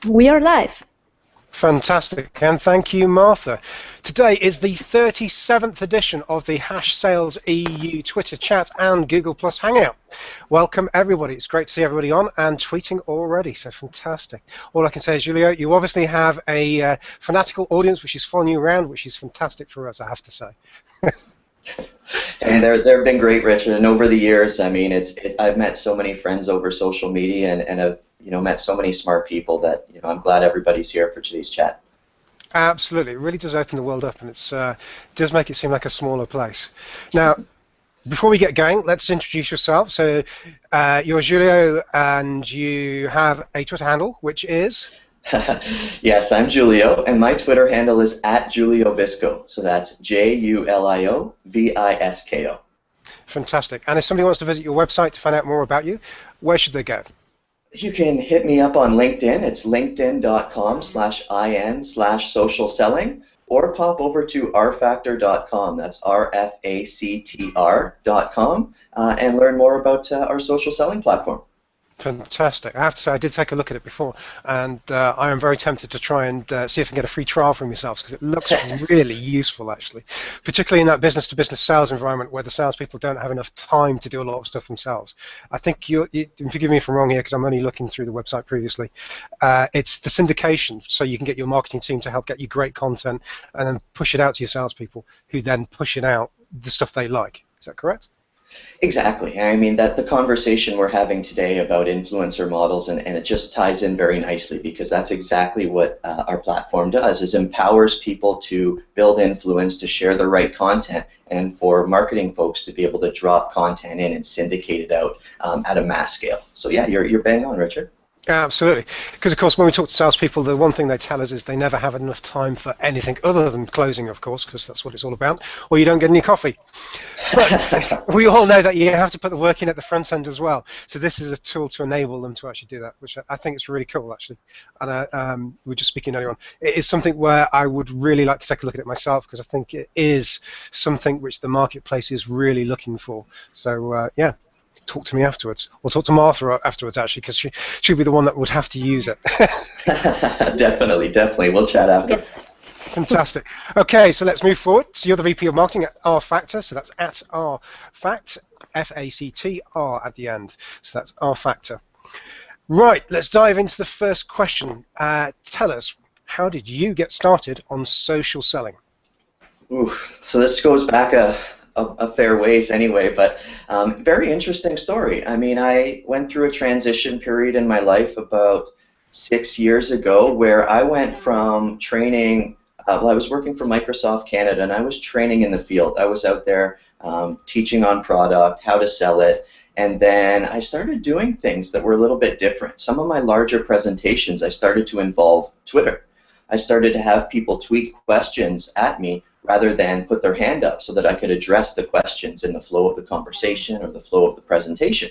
We are live. Fantastic, and thank you, Martha. Today is the 37th edition of the #Sales EU Twitter chat and Google Plus Hangout. Welcome, everybody. It's great to see everybody on and tweeting already, so fantastic. All I can say is, Julio, you obviously have a fanatical audience which is following you around, which is fantastic for us, I have to say. And they've been great, Richard. And over the years, I mean, I've met so many friends over social media, and have met so many smart people that I'm glad everybody's here for today's chat. Absolutely, it really does open the world up, and it does make it seem like a smaller place. Now, before we get going, let's introduce yourself. So, you're Julio, and you have a Twitter handle, which is? Yes, I'm Julio, and my Twitter handle is @JulioVisco. So that's JULIOVISKO. Fantastic. And if somebody wants to visit your website to find out more about you, where should they go? You can hit me up on LinkedIn. It's linkedin.com/in/social selling, or pop over to rfactor.com. That's RFACTR.com, and learn more about our social selling platform. Fantastic. I have to say, I did take a look at it before, and I am very tempted to try and see if I can get a free trial from yourselves, because it looks really useful, actually, particularly in that business-to-business sales environment where the salespeople don't have enough time to do a lot of stuff themselves. I think forgive me if I'm wrong here, because I'm only looking through the website previously. It's the syndication, so you can get your marketing team to help get you great content and then push it out to your salespeople, who then push it out the stuff they like. Is that correct? Exactly. I mean, that the conversation we're having today about influencer models, and it just ties in very nicely, because that's exactly what our platform does, is empowers people to build influence, to share the right content, and for marketing folks to be able to drop content in and syndicate it out at a mass scale. So yeah, you're bang on, Richard. Absolutely, because of course when we talk to salespeople, the one thing they tell us is they never have enough time for anything other than closing, of course, because that's what it's all about, or you don't get any coffee. But we all know that you have to put the work in at the front end as well, so this is a tool to enable them to actually do that, which I think is really cool, actually. And we were just speaking earlier on, it is something where I would really like to take a look at it myself, because I think it is something which the marketplace is really looking for. So yeah, talk to me afterwards, or talk to Martha afterwards, actually, because she'll be the one that would have to use it. Definitely. We'll chat after. Yes. Fantastic. Okay, so let's move forward. So you're the VP of Marketing at rFactor, so that's @rfact, FACTR at the end. So that's rFactor. Right, let's dive into the first question. Tell us, how did you get started on social selling? Oof. So this goes back a fair ways anyway, but very interesting story. I mean, I went through a transition period in my life about 6 years ago, where I went from training, I was working for Microsoft Canada, and I was training in the field. I was out there teaching on product, how to sell it, and then I started doing things that were a little bit different. Some of my larger presentations, I started to involve Twitter. I started to have people tweet questions at me rather than put their hand up, so that I could address the questions in the flow of the conversation or the flow of the presentation.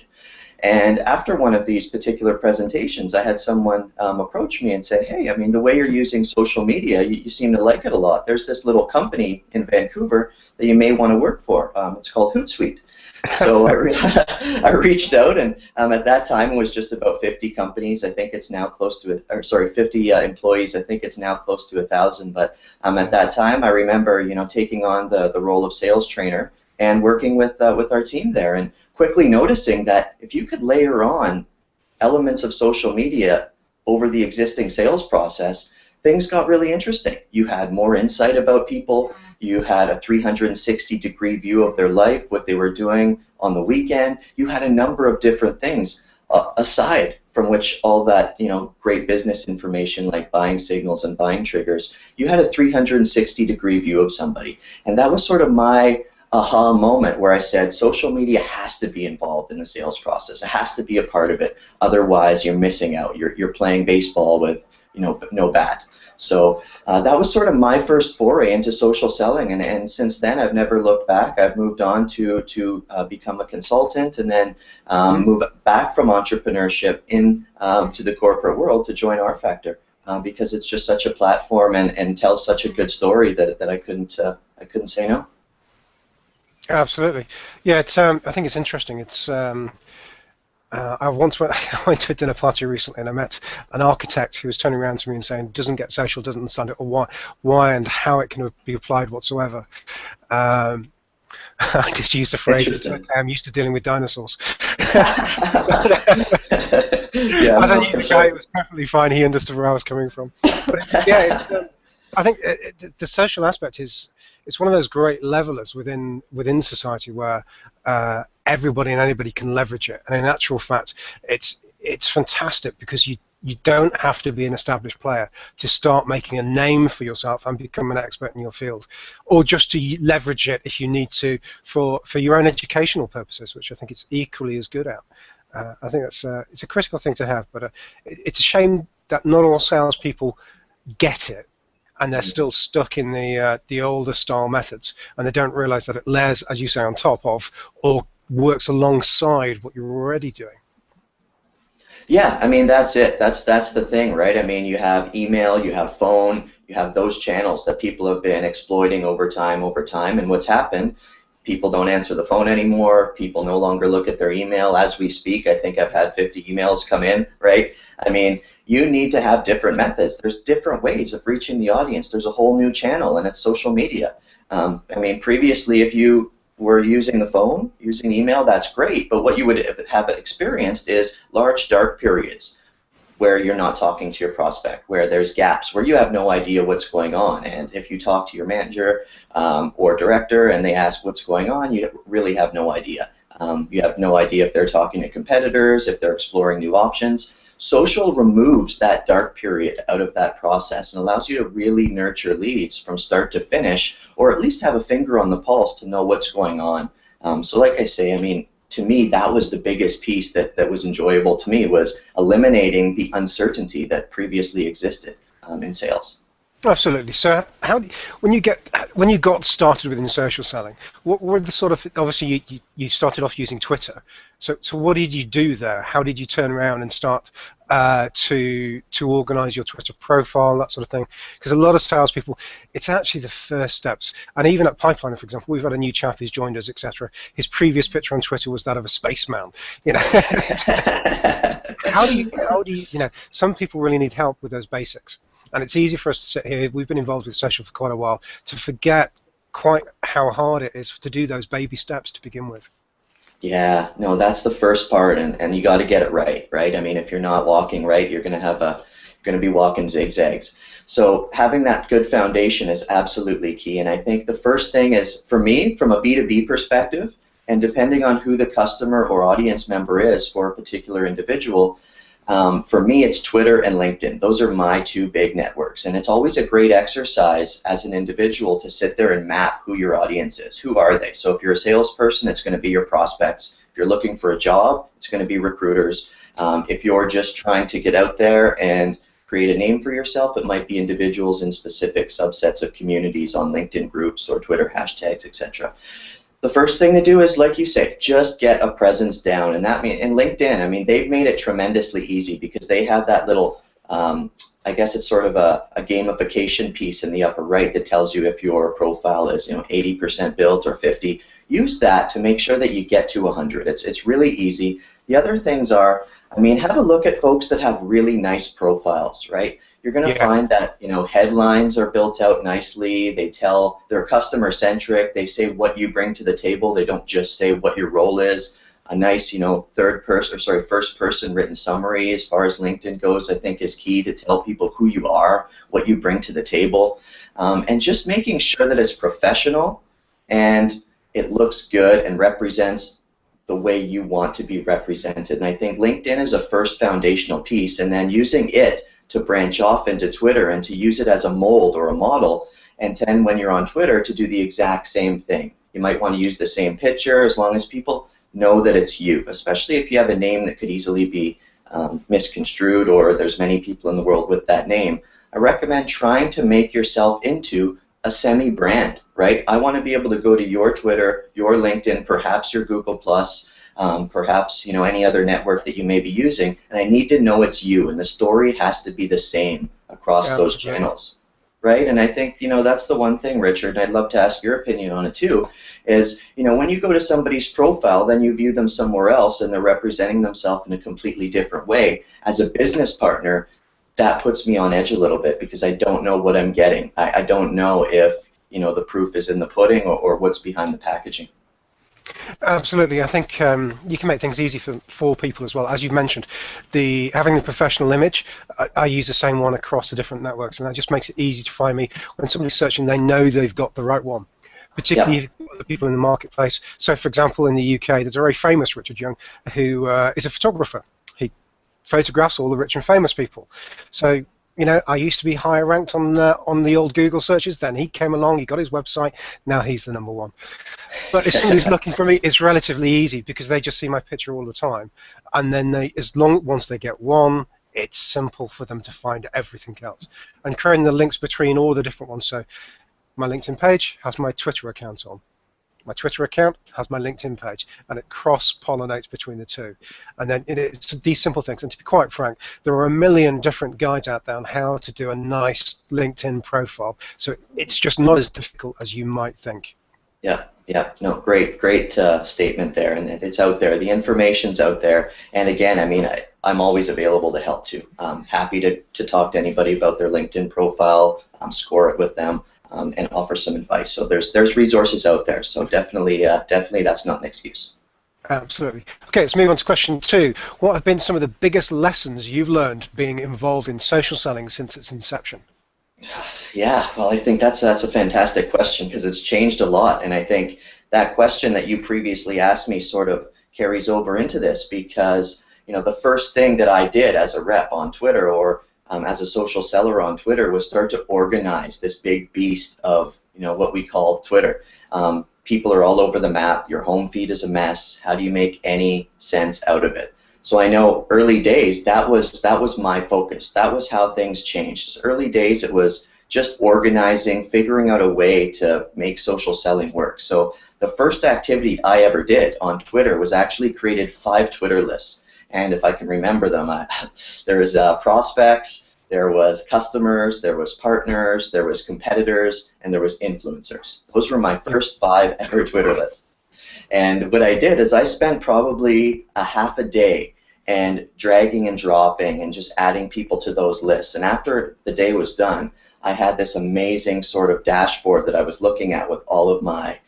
And after one of these particular presentations, I had someone approach me and say, hey, I mean, the way you're using social media, you seem to like it a lot. There's this little company in Vancouver that you may want to work for. It's called Hootsuite. So I reached out, and at that time it was just about 50 companies. I think it's now close to, 50 employees. I think it's now close to 1,000. But at that time, I remember, taking on the role of sales trainer and working with our team there, and quickly noticing that if you could layer on elements of social media over the existing sales process, things got really interesting. You had more insight about people. You had a 360-degree view of their life, what they were doing on the weekend. You had a number of different things aside from which all that great business information like buying signals and buying triggers. You had a 360-degree view of somebody, and that was sort of my aha moment, where I said social media has to be involved in the sales process. It has to be a part of it. Otherwise, you're missing out. You're playing baseball with no bat. So that was sort of my first foray into social selling, and since then I've never looked back. I've moved on to become a consultant, and then move back from entrepreneurship to the corporate world to join rFactor, because it's just such a platform and tells such a good story that I couldn't say no. Absolutely, yeah. It's I think it's interesting. It's I once went, I went to a dinner party recently, and I met an architect who was turning around to me and saying, "Doesn't get social, doesn't understand it, or why and how it can be applied whatsoever." Um, I did use the phrase, "It's okay, Interesting. I'm used to dealing with dinosaurs." Yeah, As I no, knew for the guy, it sure. was perfectly fine. He understood where I was coming from. But yeah, I think the social aspect is it's one of those great levelers within society where everybody and anybody can leverage it. And in actual fact, it's fantastic because you don't have to be an established player to start making a name for yourself and become an expert in your field, or just to leverage it if you need to for your own educational purposes, which I think it's equally as good at. I think that's it's a critical thing to have, but it's a shame that not all salespeople get it, and they're still stuck in the older style methods, and they don't realise that it layers, as you say, on top of or works alongside what you're already doing. Yeah, I mean that's it. That's the thing, right? I mean, you have email, you have phone, you have those channels that people have been exploiting over time, and what's happened, people don't answer the phone anymore. People no longer look at their email as we speak. I think I've had 50 emails come in, right? I mean, you need to have different methods. There's different ways of reaching the audience. There's a whole new channel, and it's social media. I mean, previously, if you were using the phone, using email, that's great. But what you would have experienced is large dark periods where you're not talking to your prospect, where there's gaps, where you have no idea what's going on. And if you talk to your manager or director and they ask what's going on, you really have no idea. You have no idea if they're talking to competitors, if they're exploring new options. Social removes that dark period out of that process and allows you to really nurture leads from start to finish, or at least have a finger on the pulse to know what's going on. So like I say, I mean, to me, that was the biggest piece that was enjoyable to me, was eliminating the uncertainty that previously existed in sales. Absolutely. So, when you got started within social selling, what were the sort of obviously you started off using Twitter. So what did you do there? How did you turn around and start to organize your Twitter profile, that sort of thing? Because a lot of salespeople, it's actually the first steps. And even at Pipeliner, for example, we've had a new chap who's joined us, etc. His previous picture on Twitter was that of a spaceman. You know, some people really need help with those basics. And it's easy for us to sit here, we've been involved with social for quite a while, to forget quite how hard it is to do those baby steps to begin with. Yeah, no, that's the first part, and you got to get it right, right? I mean, if you're not walking right, you're going to be walking zigzags. So having that good foundation is absolutely key. And I think the first thing is, for me, from a B2B perspective, and depending on who the customer or audience member is for a particular individual, for me, it's Twitter and LinkedIn. Those are my two big networks. And it's always a great exercise as an individual to sit there and map who your audience is. Who are they? So if you're a salesperson, it's going to be your prospects. If you're looking for a job, it's going to be recruiters. If you're just trying to get out there and create a name for yourself, it might be individuals in specific subsets of communities on LinkedIn groups or Twitter hashtags, etc. The first thing to do is, like you say, just get a presence down, and that mean in LinkedIn. I mean, they've made it tremendously easy because they have that little, I guess it's sort of a gamification piece in the upper right that tells you if your profile is 80% built or 50. Use that to make sure that you get to 100. It's really easy. The other things are, I mean, have a look at folks that have really nice profiles, right? You're going to Yeah. find that headlines are built out nicely. They're customer centric. They say what you bring to the table. They don't just say what your role is. A nice first person written summary as far as LinkedIn goes, I think, is key to tell people who you are, what you bring to the table, and just making sure that it's professional and it looks good and represents the way you want to be represented. And I think LinkedIn is a first foundational piece, and then using it to branch off into Twitter and to use it as a mold or a model, and then when you're on Twitter to do the exact same thing. You might want to use the same picture as long as people know that it's you, especially if you have a name that could easily be misconstrued, or there's many people in the world with that name. I recommend trying to make yourself into a semi-brand, right? I want to be able to go to your Twitter, your LinkedIn, perhaps your Google+, perhaps any other network that you may be using, and I need to know it's you, and the story has to be the same across those Absolutely. channels. right? And I think, that's the one thing, Richard, and I'd love to ask your opinion on it too, is, when you go to somebody's profile, then you view them somewhere else and they're representing themselves in a completely different way. As a business partner, that puts me on edge a little bit because I don't know what I'm getting. I don't know if, the proof is in the pudding or what's behind the packaging. Absolutely. I think you can make things easy for people as well. As you've mentioned, having the professional image, I use the same one across the different networks, and that just makes it easy to find me. When somebody's searching, they know they've got the right one, particularly the people in the marketplace. So, for example, in the UK, there's a very famous Richard Young who is a photographer. He photographs all the rich and famous people. So, I used to be higher ranked on the old Google searches. Then he came along, he got his website. Now he's the number one. But if somebody's looking for me, it's relatively easy because they just see my picture all the time, and then once they get one, it's simple for them to find everything else. And creating the links between all the different ones. So my LinkedIn page has my Twitter account on. My Twitter account has my LinkedIn page, and it cross-pollinates between the two. And then it's these simple things. And to be quite frank, there are a million different guides out there on how to do a nice LinkedIn profile. So it's just not as difficult as you might think. Yeah, no, great statement there, and it's out there. The information's out there, and again, I mean, I'm always available to help too. I'm happy to talk to anybody about their LinkedIn profile, score it with them, and offer some advice. So there's resources out there. So definitely that's not an excuse. Absolutely. Okay, let's move on to question 2. What have been some of the biggest lessons you've learned being involved in social selling since its inception? Yeah, well, I think that's a fantastic question because it's changed a lot, and I think that question that you previously asked me sort of carries over into this because the first thing that I did as a rep on Twitter or as a social seller on Twitter was start to organize this big beast of what we call Twitter. People are all over the map. Your home feed is a mess. How do you make any sense out of it? So I know early days that was my focus. That was how things changed. Early days it was just organizing, figuring out a way to make social selling work. So the first activity I ever did on Twitter was actually created 5 Twitter lists. And if I can remember them, there was prospects, there was customers, there was partners, there was competitors, and there was influencers. Those were my first 5 ever Twitter lists. And what I did is I spent probably a half a day and dragging and dropping and just adding people to those lists. And after the day was done, I had this amazing sort of dashboard that I was looking at with all of my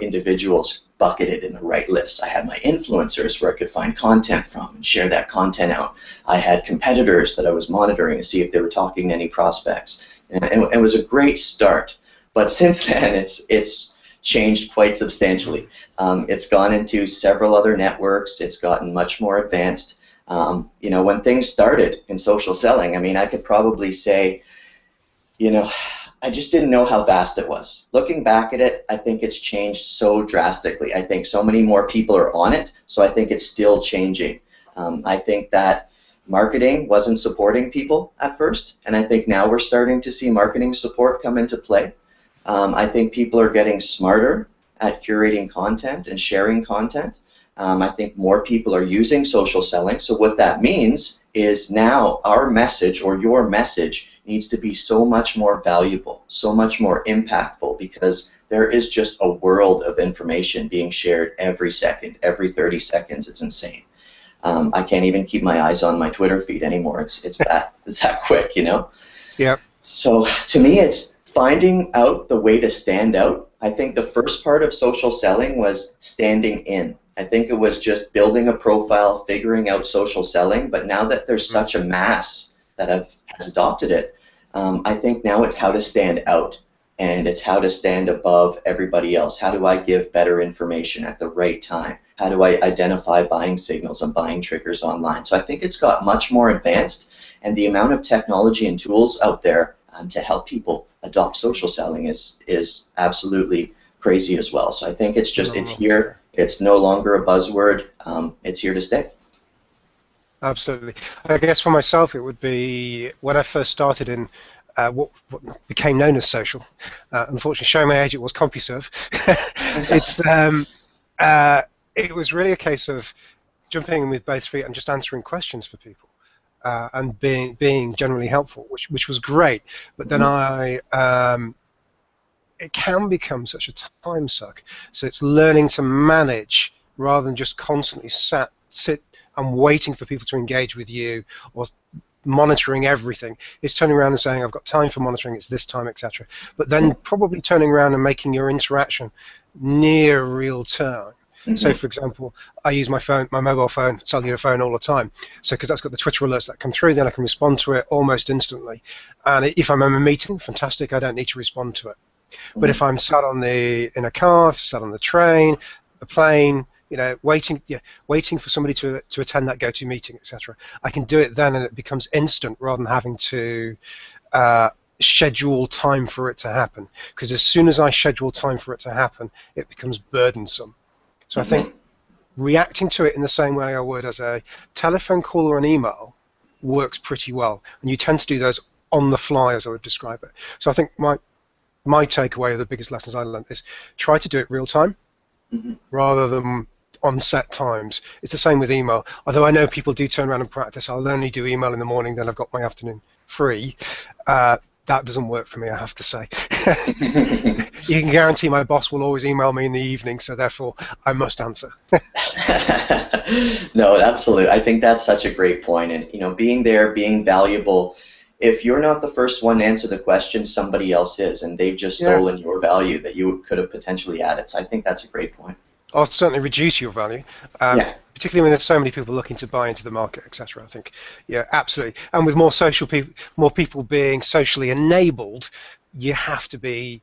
individuals bucketed in the right lists. I had my influencers where I could find content from and share that content out. I had competitors that I was monitoring to see if they were talking to any prospects. And it was a great start. But since then, it's changed quite substantially. It's gone into several other networks. It's gotten much more advanced. When things started in social selling, I mean, I could probably say, I just didn't know how vast it was. Looking back at it, I think it's changed so drastically. I think so many more people are on it, so I think it's still changing. I think that marketing wasn't supporting people at first, and I think now we're starting to see marketing support come into play. I think people are getting smarter at curating content and sharing content. I think more people are using social selling, so what that means is now our message or your message needs to be so much more valuable, so much more impactful, because there is just a world of information being shared every second, every 30 seconds. It's insane. I can't even keep my eyes on my Twitter feed anymore. It's that quick, Yeah. So to me, it's finding out the way to stand out. I think the first part of social selling was standing in. I think it was just building a profile, figuring out social selling. But now that there's such a mass that has adopted it, I think now it's how to stand out, and it's how to stand above everybody else. How do I give better information at the right time? How do I identify buying signals and buying triggers online? So I think it's got much more advanced, and the amount of technology and tools out there to help people adopt social selling is absolutely crazy as well. So I think it's here. It's no longer a buzzword. It's here to stay. Absolutely. I guess for myself, it would be when I first started in what became known as social. Unfortunately, showing my age, it was CompuServe. It was really a case of jumping in with both feet and just answering questions for people. and being generally helpful, which was great. But then it can become such a time suck. So it's learning to manage rather than just constantly sit and waiting for people to engage with you or monitoring everything. It's turning around and saying, I've got time for monitoring, it's this time, etc. But then probably turning around and making your interaction near real time. So, for example, I use my mobile phone, cellular phone all the time. So, because that's got the Twitter alerts that come through, then I can respond to it almost instantly. And if I'm in a meeting, fantastic, I don't need to respond to it. But if I'm sat in a car, sat on the train, a plane, waiting for somebody to attend that go-to meeting, etc., I can do it then, and it becomes instant rather than having to schedule time for it to happen. Because as soon as I schedule time for it to happen, it becomes burdensome. So I think reacting to it in the same way I would as a telephone call or an email works pretty well, and you tend to do those on the fly, as I would describe it. So I think my takeaway of the biggest lessons I learned is try to do it real time rather than on set times. It's the same with email. Although I know people do turn around and practice, I'll only do email in the morning, then I've got my afternoon free. That doesn't work for me, I have to say. You can guarantee my boss will always email me in the evening, so therefore I must answer. No, absolutely. I think that's such a great point. And being there, being valuable. If you're not the first one to answer the question, somebody else is, and they've just stolen your value that you could have potentially added. So I think that's a great point. I'll certainly reduce your value, particularly when there's so many people looking to buy into the market, etc. I think, absolutely. And with more people being socially enabled, you have to be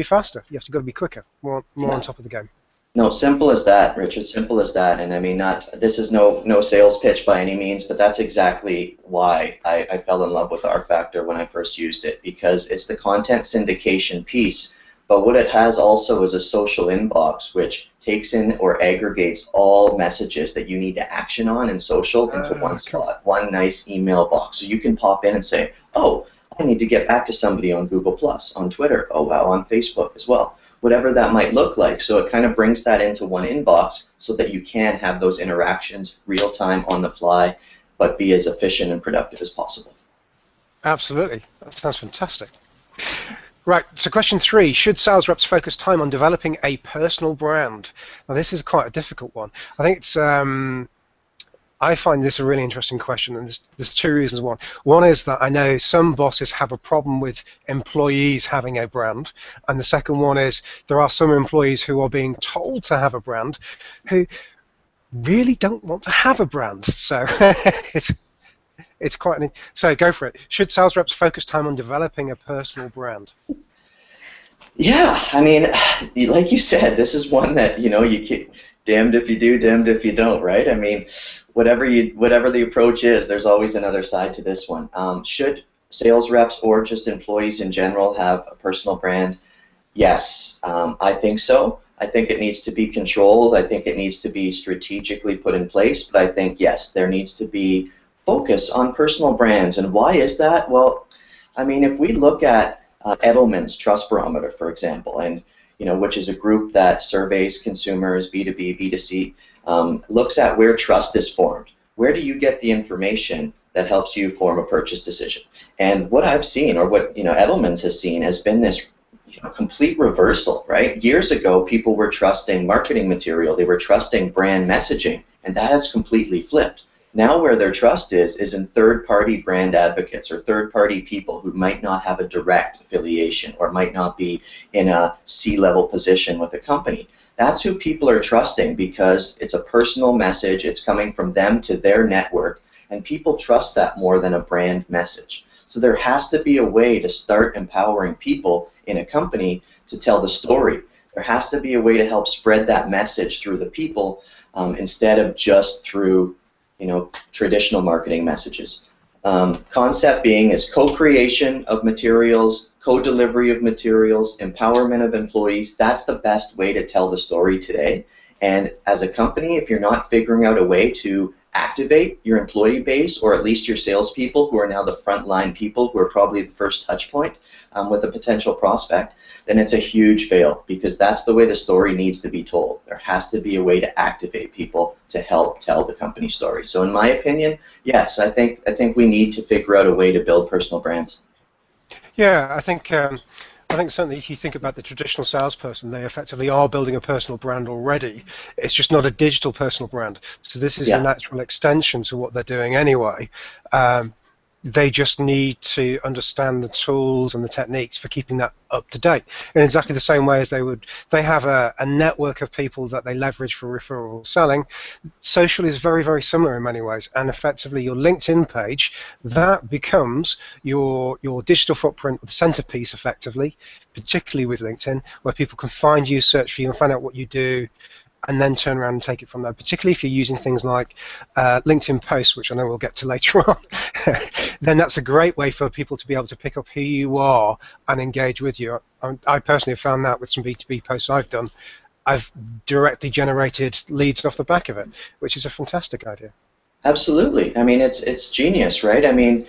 faster. You have to be quicker, more on top of the game. No, simple as that, Richard. Simple as that. And I mean, this is no sales pitch by any means, but that's exactly why I fell in love with R Factor when I first used it, because it's the content syndication piece. But what it has also is a social inbox, which takes in or aggregates all messages that you need to action on in social into one slot, one nice email box. So you can pop in and say, oh, I need to get back to somebody on Google+, on Twitter, oh wow, on Facebook as well. Whatever that might look like. So it kind of brings that into one inbox so that you can have those interactions real time on the fly, but be as efficient and productive as possible. Absolutely. That sounds fantastic. Right, so question 3, should sales reps focus time on developing a personal brand? Now this is quite a difficult one. I think it's, I find this a really interesting question, and there's 2 reasons. One is that I know some bosses have a problem with employees having a brand, and the second one is there are some employees who are being told to have a brand who really don't want to have a brand. So it's quite so go for it. Should sales reps focus time on developing a personal brand? Yeah, I mean, like you said, this is one that you can, damned if you do, damned if you don't, right? I mean, whatever the approach is, there's always another side to this one. Should sales reps or just employees in general have a personal brand? Yes, I think so. I think it needs to be controlled. I think it needs to be strategically put in place. But I think, yes, there needs to be focus on personal brands. And why is that? Well, I mean, if we look at Edelman's Trust Barometer, for example, and which is a group that surveys consumers, B2B, B2C, looks at where trust is formed. Where do you get the information that helps you form a purchase decision? And what I've seen, or what Edelman's has seen, has been this complete reversal, right? Years ago, people were trusting marketing material, they were trusting brand messaging, and that has completely flipped. Now where their trust is in third-party brand advocates or third-party people who might not have a direct affiliation or might not be in a C-level position with a company. That's who people are trusting because it's a personal message, it's coming from them to their network, and people trust that more than a brand message. So there has to be a way to start empowering people in a company to tell the story. There has to be a way to help spread that message through the people instead of just through traditional marketing messages. Concept being is co-creation of materials, co-delivery of materials, empowerment of employees. That's the best way to tell the story today. And as a company, if you're not figuring out a way to activate your employee base, or at least your salespeople, who are now the frontline people who are probably the first touch point with a potential prospect, then it's a huge fail, because that's the way the story needs to be told. There has to be a way to activate people to help tell the company story. So in my opinion, yes, I think we need to figure out a way to build personal brands. Yeah, I think certainly if you think about the traditional salesperson, they effectively are building a personal brand already. It's just not a digital personal brand. So this is a Yeah. natural extension to what they're doing anyway. They just need to understand the tools and the techniques for keeping that up to date in exactly the same way as they have a network of people that they leverage for referral selling. Social is very, very similar in many ways, and effectively your LinkedIn page, that becomes your digital footprint, the centerpiece effectively, particularly with LinkedIn, where people can find you, search for you, and find out what you do, and then turn around and take it from there, particularly if you're using things like LinkedIn posts, which I know we'll get to later on. Then that's a great way for people to be able to pick up who you are and engage with you. I personally have found that with some B2B posts I've done. I've directly generated leads off the back of it, which is a fantastic idea. Absolutely. I mean, it's genius, right? I mean,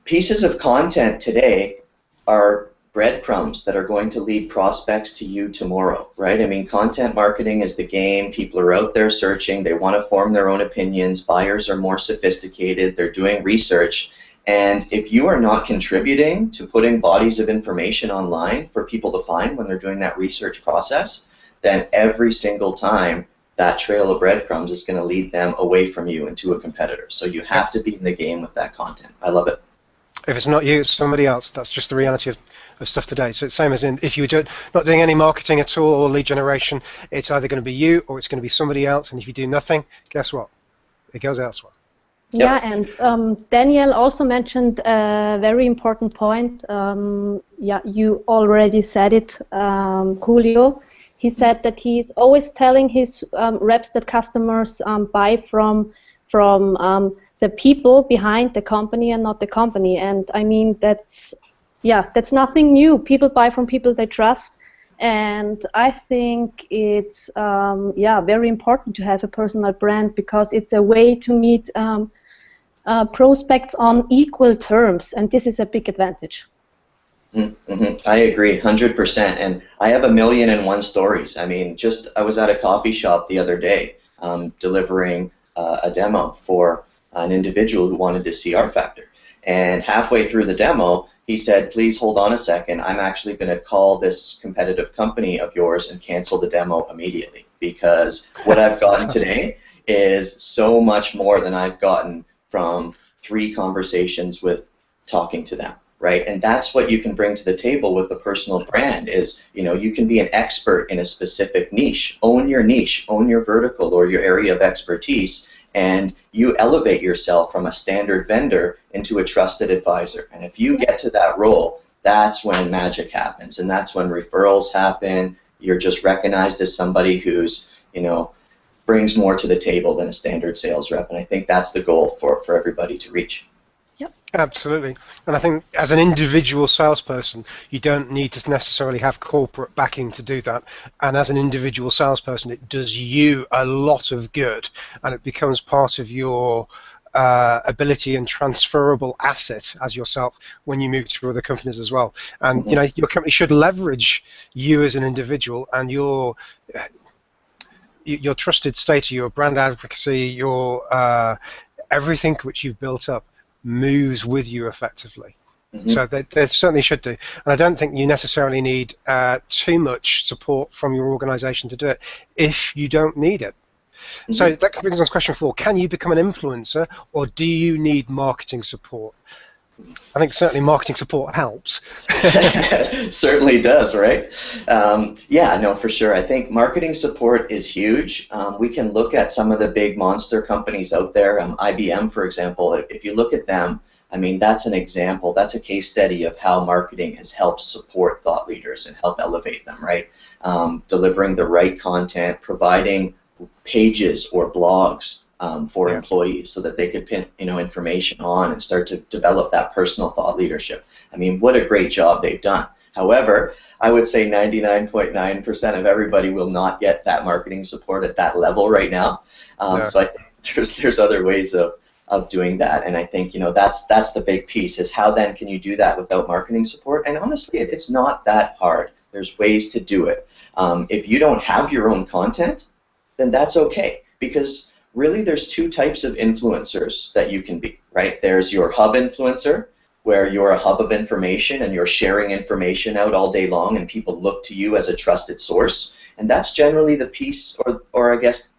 pieces of content today are breadcrumbs that are going to lead prospects to you tomorrow, right? I mean, content marketing is the game. People are out there searching. They want to form their own opinions. Buyers are more sophisticated. They're doing research. And if you are not contributing to putting bodies of information online for people to find when they're doing that research process, then every single time that trail of breadcrumbs is going to lead them away from you and to a competitor. So you have to be in the game with that content. I love it. If it's not you, it's somebody else. That's just the reality of stuff today. So it's the same as if you were not doing any marketing at all or lead generation, it's either going to be you or it's going to be somebody else. And if you do nothing, guess what? It goes elsewhere. Yeah, and Daniel also mentioned a very important point. Yeah, you already said it, Julio. He said that he's always telling his reps that customers buy from the people behind the company and not the company. And I mean, that's nothing new. People buy from people they trust. And I think it's very important to have a personal brand, because it's a way to meet prospects on equal terms, and this is a big advantage. I agree, 100%. And I have 1,000,001 stories. I mean, I was at a coffee shop the other day delivering a demo for an individual who wanted to see R Factor. And halfway through the demo, he said, please hold on a second, I'm actually going to call this competitive company of yours and cancel the demo immediately, because what I've gotten today is so much more than I've gotten from 3 conversations with talking to them, right? And that's what you can bring to the table with a personal brand is, you can be an expert in a specific niche, own your vertical or your area of expertise, and you elevate yourself from a standard vendor into a trusted advisor. And if you get to that role, that's when magic happens, and that's when referrals happen. You're just recognized as somebody who's, brings more to the table than a standard sales rep, and I think that's the goal for everybody to reach. Yep. Absolutely. And I think as an individual salesperson, you don't need to necessarily have corporate backing to do that. And as an individual salesperson, it does you a lot of good, and it becomes part of your ability and transferable asset as yourself when you move to other companies as well. And your company should leverage you as an individual and your trusted status, your brand advocacy, your everything which you've built up moves with you effectively. So they certainly should do. And I don't think you necessarily need too much support from your organization to do it if you don't need it. So that brings us to question 4. Can you become an influencer, or do you need marketing support? I think certainly marketing support helps. Certainly does, right? Yeah, no, for sure. I think marketing support is huge. We can look at some of the big monster companies out there. IBM, for example, if you look at them, I mean, that's an example. That's a case study of how marketing has helped support thought leaders and help elevate them, right? Delivering the right content, providing pages or blogs for employees so that they could pin information on and start to develop that personal thought leadership. I mean, what a great job they've done. However, I would say 99.9% of everybody will not get that marketing support at that level right now. So there's other ways of doing that, and I think that's the big piece, is how then can you do that without marketing support? And honestly, it's not that hard. There's ways to do it. If you don't have your own content, then that's okay, because really there's two types of influencers that you can be, right? There's your hub influencer, where you're a hub of information and you're sharing information out all day long and people look to you as a trusted source. And that's generally the piece, or I guess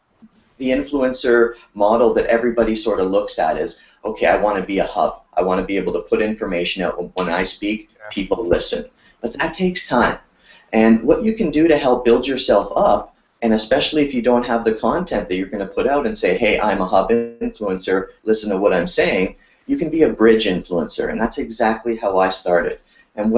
the influencer model that everybody sort of looks at is, okay, I want to be a hub. I want to be able to put information out. When I speak, people listen. But that takes time. And what you can do to help build yourself up, and especially if you don't have the content that you're going to put out and say, hey, I'm a hub influencer, listen to what I'm saying, you can be a bridge influencer. And that's exactly how I started. And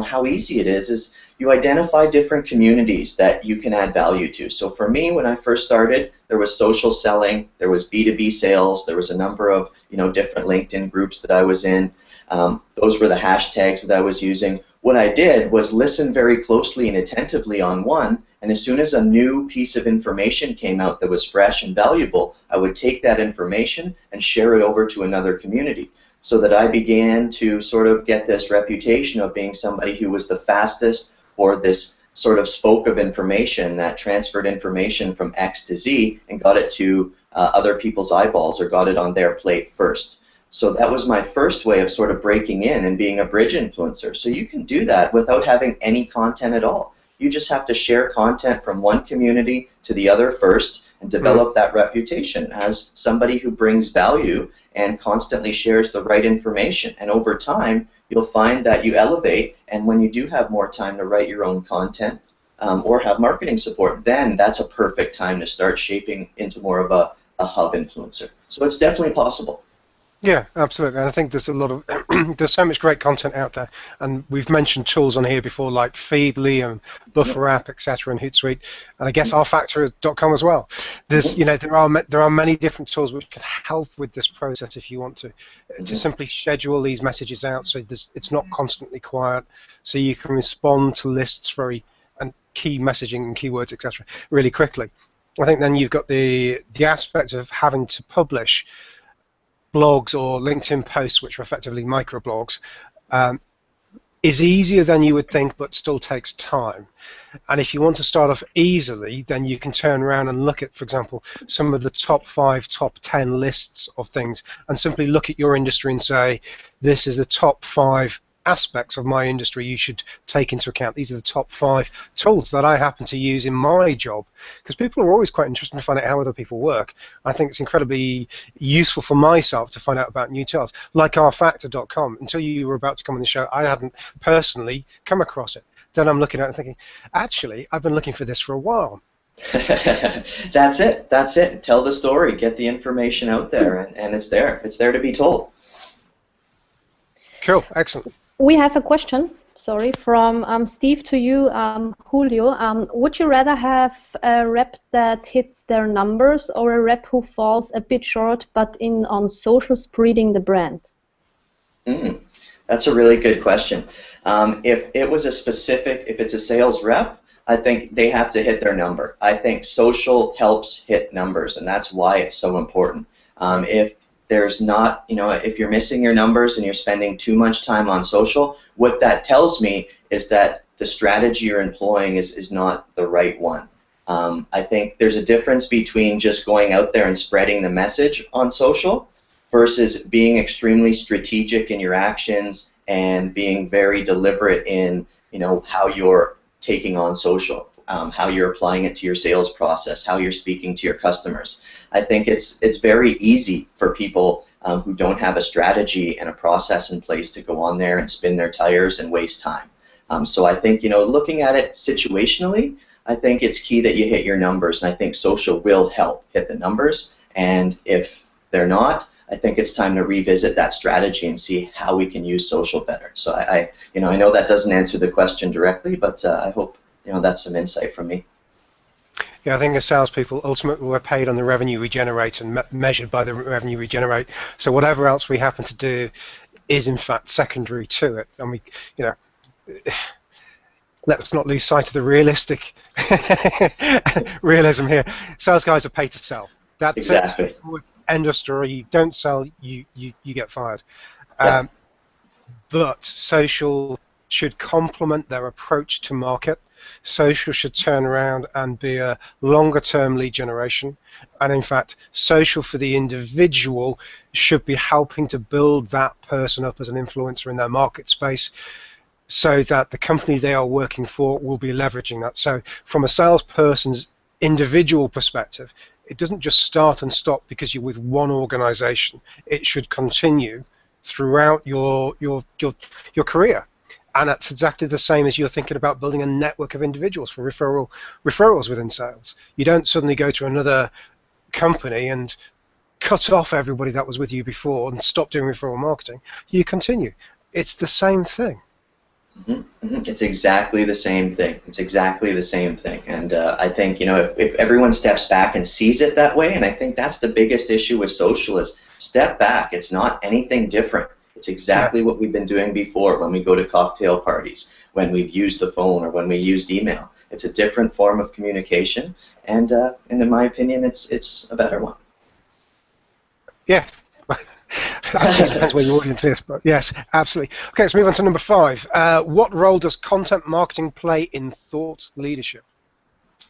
how easy it is you identify different communities that you can add value to. So for me, when I first started, there was social selling, there was B2B sales, there was a number of different LinkedIn groups that I was in. Those were the hashtags that I was using. What I did was listen very closely and attentively on one, and as soon as a new piece of information came out that was fresh and valuable, I would take that information and share it over to another community, so that I began to sort of get this reputation of being somebody who was the fastest, or this sort of spoke of information that transferred information from X to Z and got it to other people's eyeballs, or got it on their plate first. So that was my first way of sort of breaking in and being a bridge influencer. So you can do that without having any content at all. You just have to share content from one community to the other first and develop that reputation as somebody who brings value and constantly shares the right information. And over time, you'll find that you elevate, and when you do have more time to write your own content or have marketing support, then that's a perfect time to start shaping into more of a hub influencer. So it's definitely possible. Yeah, absolutely. And I think there's a lot of there's so much great content out there, and we've mentioned tools on here before like Feedly and Buffer App, etc., and Hootsuite, and I guess rfactor.com as well. There's there are many different tools which can help with this process if you want to simply schedule these messages out so it's not constantly quiet, so you can respond to lists and key messaging and keywords, etc., really quickly. I think then you've got the aspect of having to publish blogs or LinkedIn posts, which are effectively microblogs, is easier than you would think, but still takes time. And if you want to start off easily, then you can turn around and look at, for example, some of the top 5, top 10 lists of things, and simply look at your industry and say, this is the top 5 aspects of my industry you should take into account. These are the top 5 tools that I happen to use in my job, because people are always quite interested to find out how other people work. I think it's incredibly useful for myself to find out about new tools like rfactor.com. Until you were about to come on the show, I hadn't personally come across it. Then I'm looking at it and thinking, actually, I've been looking for this for a while. That's it. Tell the story, get the information out there, and it's there to be told. Cool, excellent. We have a question, from Steve to you, Julio. Would you rather have a rep that hits their numbers, or a rep who falls a bit short but on social spreading the brand? That's a really good question. If it's a sales rep, I think they have to hit their number. I think social helps hit numbers, and that's why it's so important. If you're missing your numbers and you're spending too much time on social, what that tells me is that the strategy you're employing is not the right one. I think there's a difference between just going out there and spreading the message on social versus being extremely strategic in your actions and being very deliberate in how you're taking on social. How you're applying it to your sales process, how you're speaking to your customers. I think it's very easy for people who don't have a strategy and a process in place to go on there and spin their tires and waste time. So I think, looking at it situationally, I think it's key that you hit your numbers, and I think social will help hit the numbers. And if they're not, I think it's time to revisit that strategy and see how we can use social better. So I know that doesn't answer the question directly, but I hope that's some insight from me. Yeah, I think as salespeople, ultimately we're paid on the revenue we generate and measured by the revenue we generate. So whatever else we happen to do is in fact secondary to it. And let's not lose sight of the realistic realism here. Sales guys are paid to sell. That's it. Exactly. End of story. Don't sell, you get fired. Yeah. But social should complement their approach to market. Social should turn around and be a longer term lead generation. And in fact, social for the individual should be helping to build that person up as an influencer in their market space, so that the company they are working for will be leveraging that. So from a salesperson's individual perspective, it doesn't just start and stop because you're with one organization. It should continue throughout your career. And that's exactly the same as you're thinking about building a network of individuals for referrals within sales. You don't suddenly go to another company and cut off everybody that was with you before and stop doing referral marketing. You continue. It's the same thing. It's exactly the same thing. It's exactly the same thing. And I think, if everyone steps back and sees it that way, and I think that's the biggest issue with social is step back. It's not anything different. It's exactly what we've been doing before when we go to cocktail parties, when we've used the phone or when we used email. It's a different form of communication, and in my opinion, it's a better one. Yeah. I think it depends where your audience is, but yes, absolutely. Okay, let's move on to number 5. What role does content marketing play in thought leadership?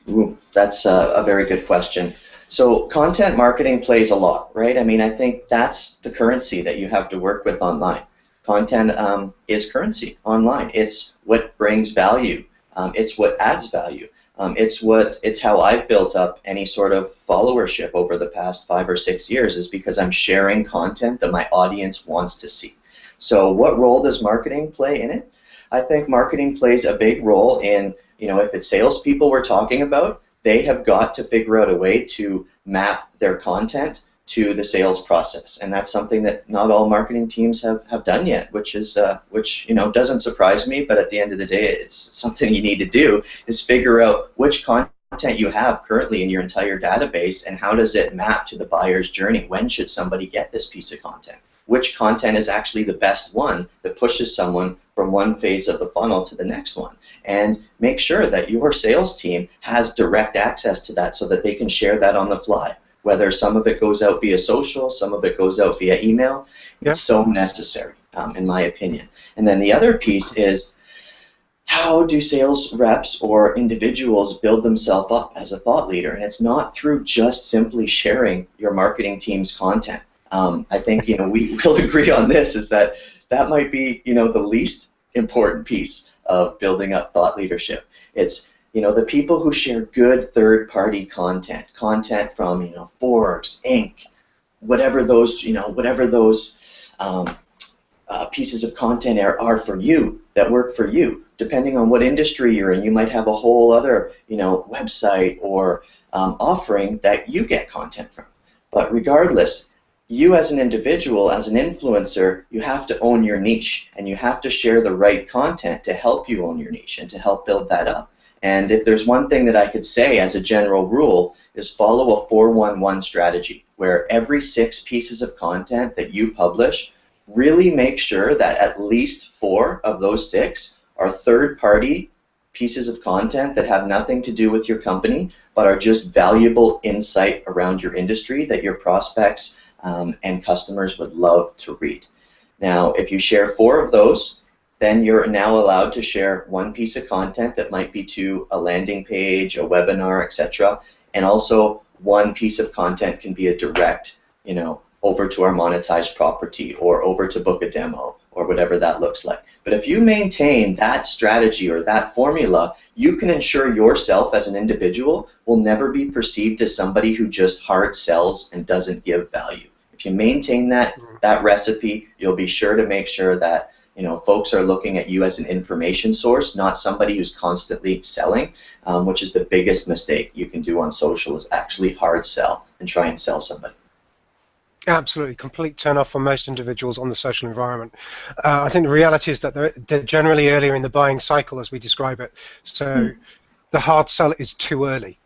Ooh, that's a very good question. So content marketing plays a lot, right? I mean, I think that's the currency that you have to work with online. Content is currency online. It's what brings value. It's what adds value. It's how I've built up any sort of followership over the past 5 or 6 years, is because I'm sharing content that my audience wants to see. So what role does marketing play in it? I think marketing plays a big role in, if it's salespeople we're talking about, they have got to figure out a way to map their content to the sales process, and that's something that not all marketing teams have done yet, which doesn't surprise me. But at the end of the day, it's something you need to do, is figure out which content you have currently in your entire database and how does it map to the buyer's journey. When should somebody get this piece of content? Which content is actually the best one that pushes someone from one phase of the funnel to the next one? And make sure that your sales team has direct access to that so that they can share that on the fly. Whether some of it goes out via social, some of it goes out via email, it's so necessary, in my opinion. And then the other piece is, how do sales reps or individuals build themselves up as a thought leader? And it's not through just simply sharing your marketing team's content. I think we will agree on this, is that might be the least important piece of building up thought leadership. It's the people who share good third-party content from Forbes, Inc., whatever those pieces of content are for you, that work for you. Depending on what industry you're in, you might have a whole other website or offering that you get content from. But regardless, you as an individual, as an influencer, you have to own your niche, and you have to share the right content to help you own your niche and to help build that up. And if there's one thing that I could say as a general rule, is follow a 4-1-1 strategy, where every 6 pieces of content that you publish, really make sure that at least 4 of those 6 are third-party pieces of content that have nothing to do with your company, but are just valuable insight around your industry that your prospects and customers would love to read. Now, if you share 4 of those, then you're now allowed to share 1 piece of content that might be to a landing page, a webinar, etc. And also 1 piece of content can be a direct, over to our monetized property or over to book a demo or whatever that looks like. But if you maintain that strategy or that formula, you can ensure yourself as an individual will never be perceived as somebody who just hard sells and doesn't give value. If you maintain that recipe, you'll be sure to make sure that folks are looking at you as an information source, not somebody who's constantly selling, which is the biggest mistake you can do on social, is actually hard sell and try and sell somebody. Absolutely, complete turn off for most individuals on the social environment. I think the reality is that they're generally earlier in the buying cycle, as we describe it. So the hard sell is too early.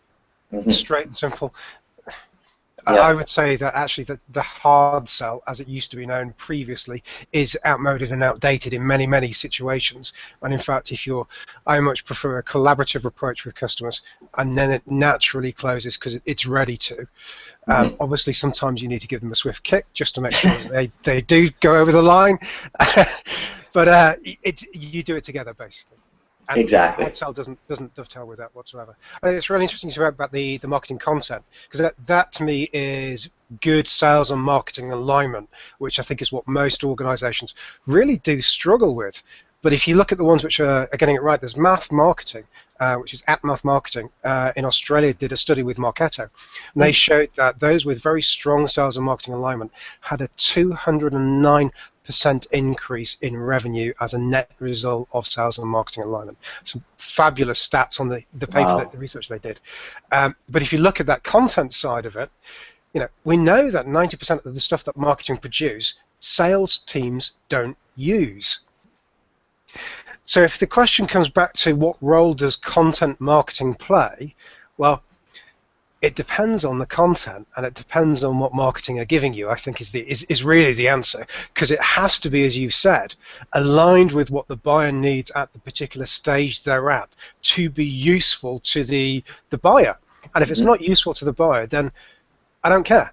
Straight and simple. I would say that actually the hard sell, as it used to be known previously, is outmoded and outdated in many, many situations. And in fact, I much prefer a collaborative approach with customers, and then it naturally closes because it's ready to. Obviously, sometimes you need to give them a swift kick just to make sure that they do go over the line. But you do it together, basically. And exactly. hard sell doesn't dovetail with that whatsoever. I think it's really interesting to talk about the marketing content, because that to me is good sales and marketing alignment, which I think is what most organizations really do struggle with. But if you look at the ones which are getting it right, there's Math Marketing, which is at Math Marketing in Australia, did a study with Marketo, and they showed that those with very strong sales and marketing alignment had a 209% increase in revenue as a net result of sales and marketing alignment. Some fabulous stats on the paper, the research they did. But if you look at that content side of it, we know that 90% of the stuff that marketing produce, sales teams don't use. So if the question comes back to what role does content marketing play, well, it depends on the content, and it depends on what marketing are giving you, I think is really the answer, because it has to be, as you've said, aligned with what the buyer needs at the particular stage they're at to be useful to the buyer. And if it's not useful to the buyer, then I don't care.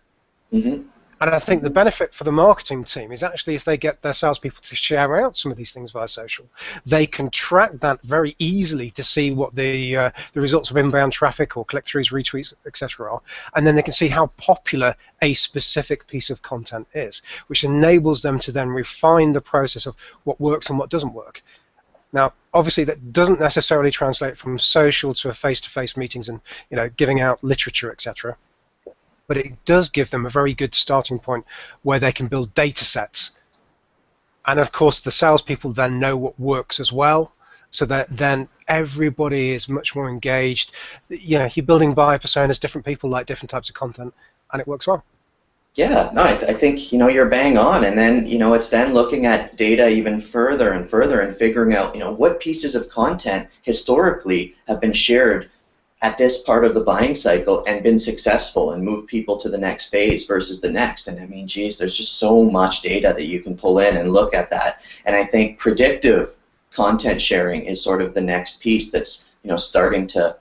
And I think the benefit for the marketing team is actually if they get their salespeople to share out some of these things via social, they can track that very easily to see what the results of inbound traffic or click-throughs, retweets, etc. are, and then they can see how popular a specific piece of content is, which enables them to then refine the process of what works and what doesn't work. Now, obviously, that doesn't necessarily translate from social to a face-to-face meetings and giving out literature, etc. But it does give them a very good starting point where they can build data sets. And of course, the salespeople then know what works as well, so that then everybody is much more engaged. You're building buyer personas, different people like different types of content, and it works well. Yeah, no, I think you're bang on, and then it's then looking at data even further and further and figuring out what pieces of content historically have been shared at this part of the buying cycle and been successful and moved people to the next phase versus the next. And I mean, geez, there's just so much data that you can pull in and look at that. And I think predictive content sharing is sort of the next piece that's starting to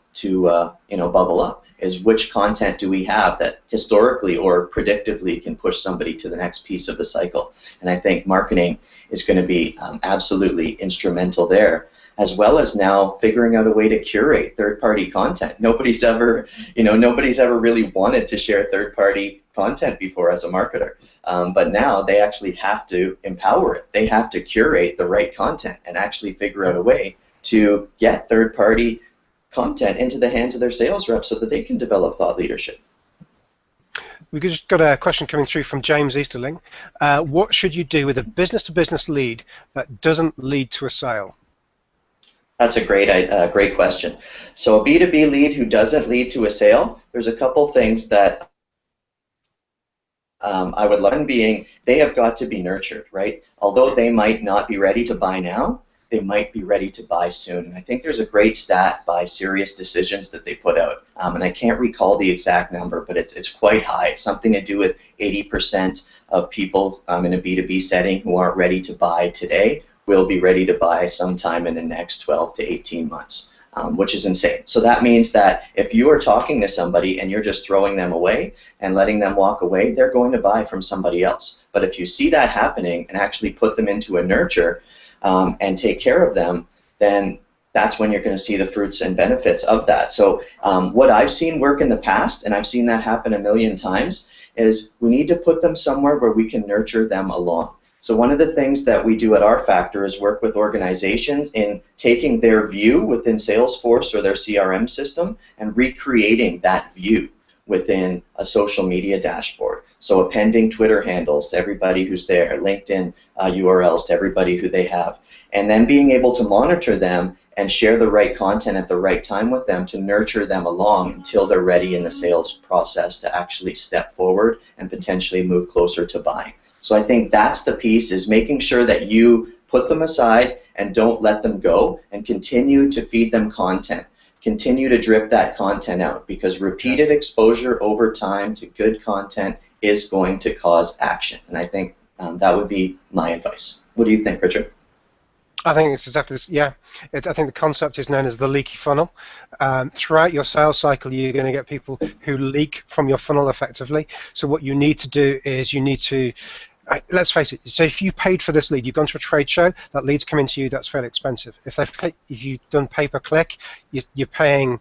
bubble up. Is which content do we have that historically or predictively can push somebody to the next piece of the cycle? And I think marketing is going to be absolutely instrumental there, as well as now figuring out a way to curate third-party content. Nobody's ever really wanted to share third-party content before as a marketer, but now they actually have to empower it. They have to curate the right content and actually figure out a way to get third-party content into the hands of their sales reps so that they can develop thought leadership. We've just got a question coming through from James Easterling. What should you do with a business-to-business lead that doesn't lead to a sale? That's a great question. So a B2B lead who doesn't lead to a sale, there's a couple things that I would love, being they have got to be nurtured, right? Although they might not be ready to buy now, they might be ready to buy soon. And I think there's a great stat by Serious Decisions that they put out, and I can't recall the exact number, but it's quite high. It's something to do with 80% of people in a B2B setting who aren't ready to buy today will be ready to buy sometime in the next 12 to 18 months, which is insane. So that means that if you are talking to somebody and you're just throwing them away and letting them walk away, they're going to buy from somebody else. But if you see that happening and actually put them into a nurture and take care of them, then that's when you're going to see the fruits and benefits of that. So what I've seen work in the past, and I've seen that happen a million times, is we need to put them somewhere where we can nurture them along. So one of the things that we do at our Factor is work with organizations in taking their view within Salesforce or their CRM system and recreating that view within a social media dashboard. So appending Twitter handles to everybody who's there, LinkedIn URLs to everybody who they have, and then being able to monitor them and share the right content at the right time with them to nurture them along until they're ready in the sales process to actually step forward and potentially move closer to buying. So I think that's the piece, is making sure that you put them aside and don't let them go and continue to feed them content. continue to drip that content out, because repeated exposure over time to good content is going to cause action. And I think that would be my advice. What do you think, Richard? I think it's exactly this. Yeah, I think the concept is known as the leaky funnel. Throughout your sales cycle, you're going to get people who leak from your funnel effectively. So what you need to do is you need to, let's face it. So if you paid for this lead, you've gone to a trade show, that lead's coming to you. That's fairly expensive. If you've done pay-per-click, you're paying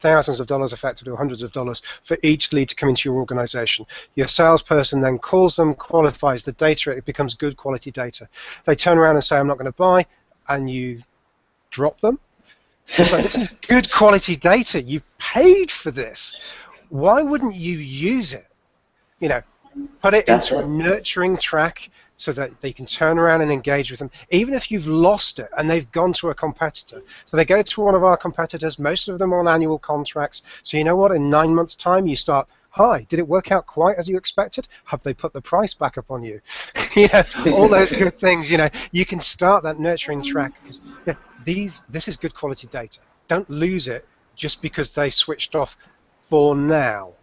thousands of dollars effectively, or hundreds of dollars for each lead to come into your organization. Your salesperson then calls them, qualifies the data, it becomes good quality data. They turn around and say, I'm not going to buy, and you drop them. So this is good quality data. You've paid for this. Why wouldn't you use it? Put it into a nurturing track so that they can turn around and engage with them, even if you've lost it and they've gone to a competitor. So they go to one of our competitors, most of them are on annual contracts. So you know what, in 9 months' time, you start, hi, did it work out quite as you expected? Have they put the price back up on you? All those good things, you can start that nurturing track, because this is good quality data. Don't lose it just because they switched off for now.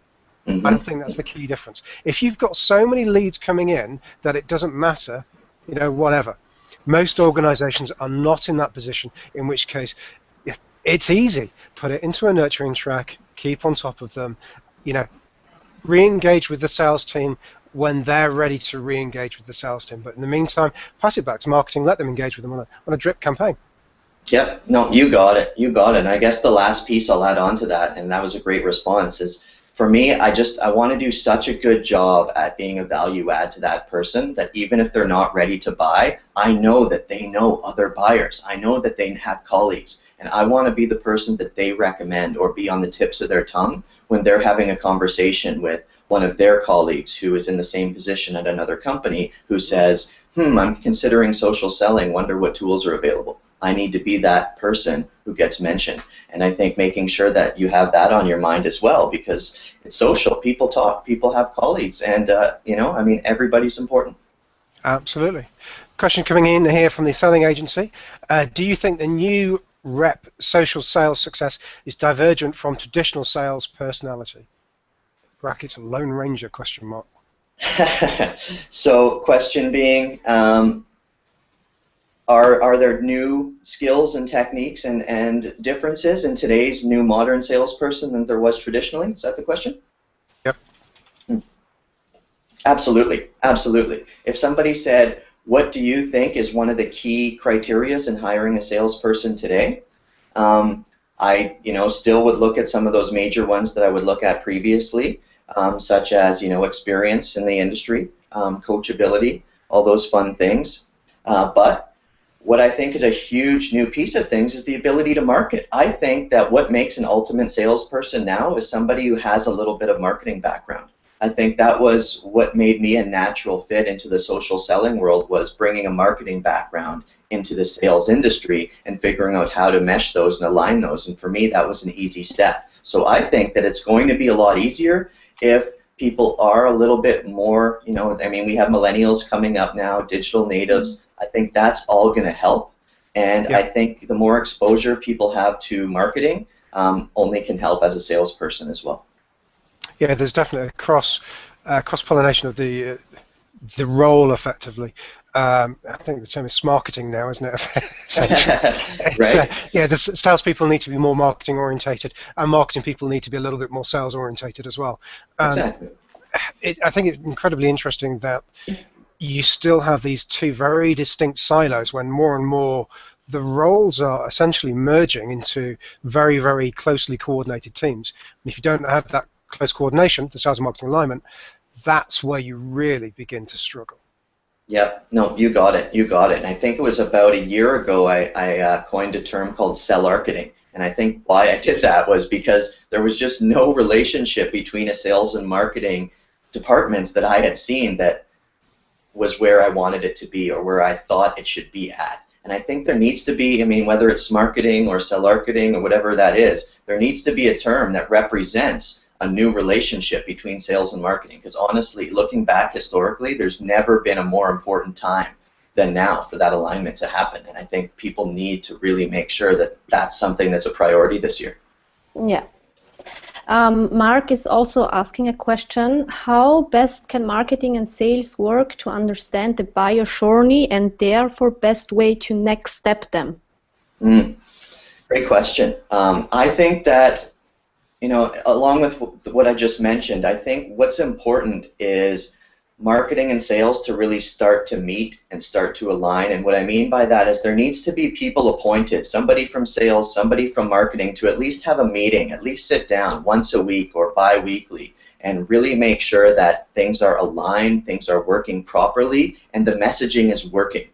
Mm-hmm. I think that's the key difference. If you've got so many leads coming in that it doesn't matter, whatever. Most organizations are not in that position, in which case it's easy. Put it into a nurturing track, keep on top of them, re-engage with the sales team when they're ready to re-engage with the sales team. But in the meantime, pass it back to marketing, let them engage with them on a drip campaign. Yep, no, you got it. And I guess the last piece I'll add on to that, and that was a great response, is for me, I want to do such a good job at being a value add to that person that even if they're not ready to buy, I know that they know other buyers. I know that they have colleagues, and I want to be the person that they recommend or be on the tips of their tongue when they're having a conversation with one of their colleagues who is in the same position at another company who says, I'm considering social selling, wonder what tools are available. I need to be that person who gets mentioned. And I think making sure that you have that on your mind as well, because it's social. People talk, people have colleagues, and, everybody's important. Absolutely. Question coming in here from the selling agency. Do you think the new rep social sales success is divergent from traditional sales personality? Brackets Lone Ranger, question mark. So question being, are there new skills and techniques and differences in today's new modern salesperson than there was traditionally? Is that the question? Yep. Absolutely. If somebody said, what do you think is one of the key criteria in hiring a salesperson today? I still would look at some of those major ones that I would look at previously, such as experience in the industry, coachability, all those fun things. But what I think is a huge new piece of things is the ability to market. I think that what makes an ultimate salesperson now is somebody who has a little bit of marketing background. I think that was what made me a natural fit into the social selling world, was bringing a marketing background into the sales industry and figuring out how to mesh those and align those. And for me, that was an easy step. So I think that it's going to be a lot easier if people are a little bit more, we have millennials coming up now, digital natives. I think that's all going to help. And I think the more exposure people have to marketing only can help as a salesperson as well. Yeah, there's definitely a cross-pollination of the role effectively. I think the term is smarketing now, isn't it? Right. The salespeople need to be more marketing orientated, and marketing people need to be a little bit more sales orientated as well. Exactly. I think it's incredibly interesting that you still have these two very distinct silos when more and more the roles are essentially merging into very, very closely coordinated teams. And if you don't have that close coordination, the sales and marketing alignment, that's where you really begin to struggle. Yep. No, you got it. And I think it was about a year ago I coined a term called sell-arketing. And I think why I did that was because there was just no relationship between a sales and marketing departments that I had seen that was where I wanted it to be or where I thought it should be at. And I think there needs to be, whether it's marketing or sell-arketing or whatever that is, there needs to be a term that represents a new relationship between sales and marketing. Because honestly, looking back historically, there's never been a more important time than now for that alignment to happen. And I think people need to really make sure that that's something that's a priority this year. Yeah. Mark is also asking a question: how best can marketing and sales work to understand the buyer journey and therefore best way to next step them? Great question. I think that, along with what I just mentioned, I think what's important is marketing and sales to really start to meet and start to align. And what I mean by that is there needs to be people appointed, somebody from sales, somebody from marketing, to at least have a meeting, at least sit down once a week or bi-weekly and really make sure that things are aligned, things are working properly, and the messaging is working.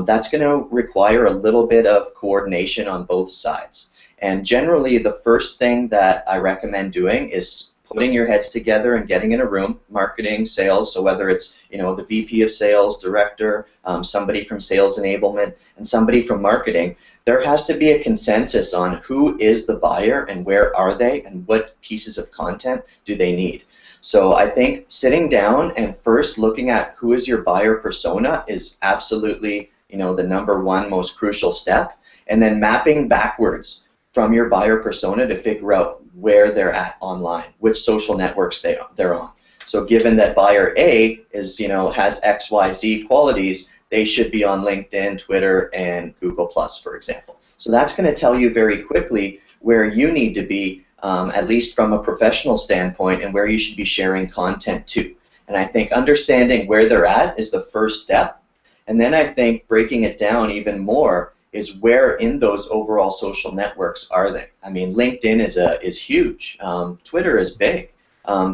That's going to require a little bit of coordination on both sides. And generally, the first thing that I recommend doing is putting your heads together and getting in a room, marketing, sales, so whether it's the VP of sales, director, somebody from sales enablement, and somebody from marketing, there has to be a consensus on who is the buyer and where are they and what pieces of content do they need. So I think sitting down and first looking at who is your buyer persona is absolutely the number one most crucial step, and then mapping backwards from your buyer persona to figure out where they're at online, which social networks they're on. So given that buyer A is has XYZ qualities, they should be on LinkedIn, Twitter, and Google+, for example. So that's going to tell you very quickly where you need to be, at least from a professional standpoint, and where you should be sharing content to. And I think understanding where they're at is the first step. And then I think breaking it down even more is where in those overall social networks are they? I mean, LinkedIn is huge. Twitter is big.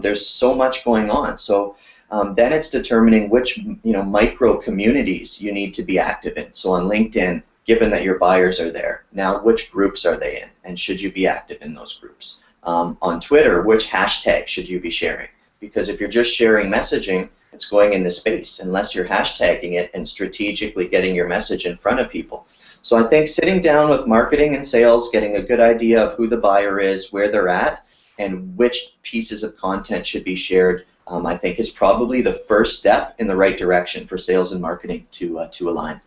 There's so much going on. So then it's determining which micro communities you need to be active in. So on LinkedIn, given that your buyers are there, now which groups are they in, and should you be active in those groups? On Twitter, which hashtag should you be sharing? Because if you're just sharing messaging, it's going in the space unless you're hashtagging it and strategically getting your message in front of people. So I think sitting down with marketing and sales, getting a good idea of who the buyer is, where they're at, and which pieces of content should be shared, I think is probably the first step in the right direction for sales and marketing to align.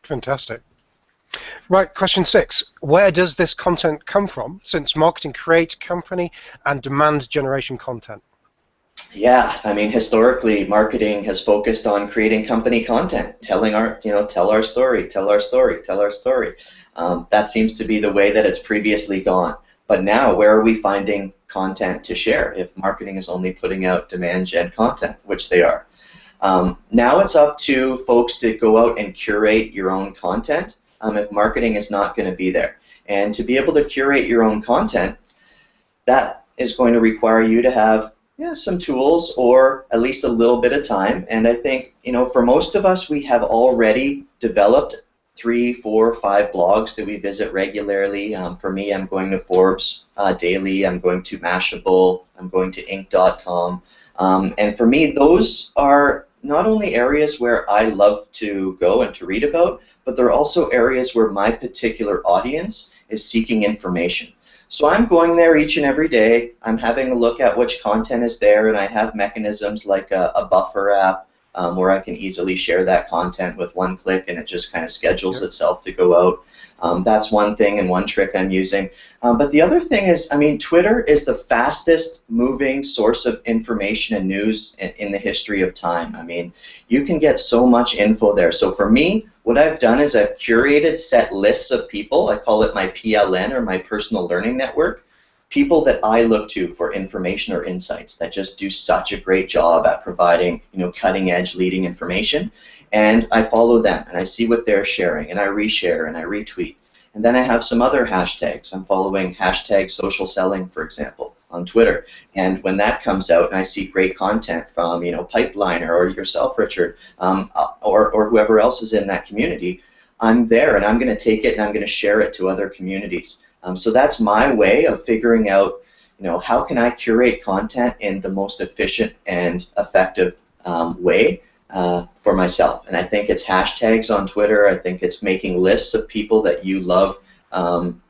Fantastic. Right, question 6. Where does this content come from, since marketing creates company and demand generation content? Yeah, I mean, historically, marketing has focused on creating company content, telling tell our story. That seems to be the way that it's previously gone. But now, where are we finding content to share if marketing is only putting out demand gen content, which they are? Now it's up to folks to go out and curate your own content if marketing is not going to be there. And to be able to curate your own content, that is going to require you to have some tools or at least a little bit of time. And I think, for most of us, we have already developed 3, 4, 5 blogs that we visit regularly. For me, I'm going to Forbes daily, I'm going to Mashable, I'm going to Inc.com. And for me, those are not only areas where I love to go and to read about, but they're also areas where my particular audience is seeking information. So I'm going there each and every day. I'm having a look at which content is there, and I have mechanisms like a buffer app where I can easily share that content with one click, and it just kind of schedules itself to go out. That's one thing and one trick I'm using. But the other thing is, I mean, Twitter is the fastest moving source of information and news in the history of time. I mean, you can get so much info there. So for me, what I've done is I've curated set lists of people. I call it my PLN, or my personal learning network. People that I look to for information or insights that just do such a great job at providing, cutting edge leading information. And I follow them and I see what they're sharing, and I reshare and I retweet. And then I have some other hashtags. I'm following hashtag social selling, for example, on Twitter. And when that comes out and I see great content from, Pipeliner or yourself, Richard, or whoever else is in that community, I'm there and I'm going to take it and I'm going to share it to other communities. So that's my way of figuring out, how can I curate content in the most efficient and effective way for myself. And I think it's hashtags on Twitter. I think it's making lists of people that you love from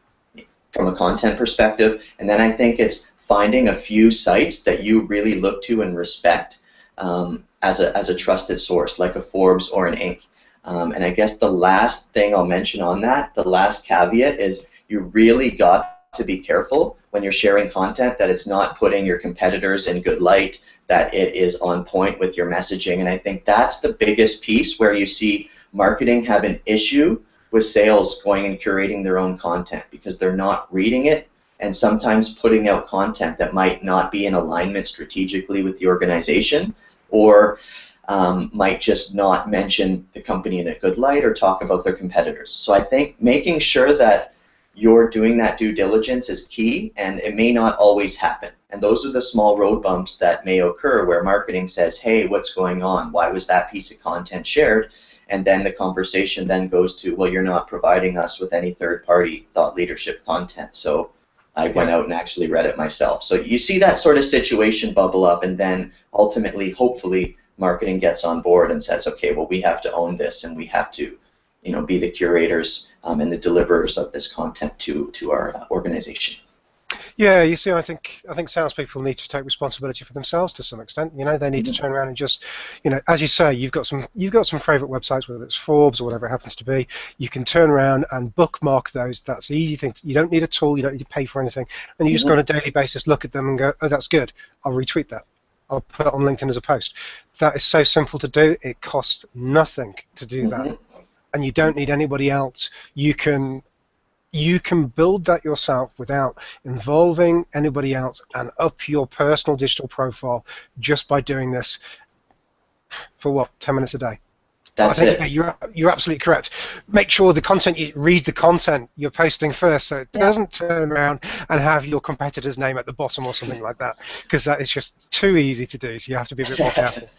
a content perspective. And then I think it's finding a few sites that you really look to and respect as a trusted source, like a Forbes or an Inc. And I guess the last thing I'll mention on that, the last caveat, is you really got to be careful when you're sharing content that it's not putting your competitors in good light, that it is on point with your messaging. And I think that's the biggest piece where you see marketing have an issue with sales going and curating their own content because they're not reading it and sometimes putting out content that might not be in alignment strategically with the organization, or might just not mention the company in a good light or talk about their competitors. So I think making sure that you're doing that due diligence is key, and it may not always happen. And those are the small road bumps that may occur where marketing says, hey, what's going on? Why was that piece of content shared? And then the conversation then goes to, well, you're not providing us with any third-party thought leadership content. So I went out and actually read it myself. So you see that sort of situation bubble up, and then ultimately, hopefully, marketing gets on board and says, okay, well, we have to own this, and we have to, you know, be the curators and the deliverers of this content to our organization. Yeah, you see, I think salespeople need to take responsibility for themselves to some extent. You know, they need to turn around and just, you know, as you say, you've got some favorite websites, whether it's Forbes or whatever it happens to be. You can turn around and bookmark those. That's the easy thing. You don't need a tool. You don't need to pay for anything, and you just go on a daily basis, look at them, and go, oh, that's good. I'll retweet that. I'll put it on LinkedIn as a post. That is so simple to do. It costs nothing to do that, and you don't need anybody else. You can build that yourself without involving anybody else and up your personal digital profile just by doing this for what, 10 minutes a day. That's I think it. You're absolutely correct. Make sure the content, you read the content you're posting first, so it doesn't turn around and have your competitor's name at the bottom or something like that, because that is just too easy to do, so you have to be a bit more careful.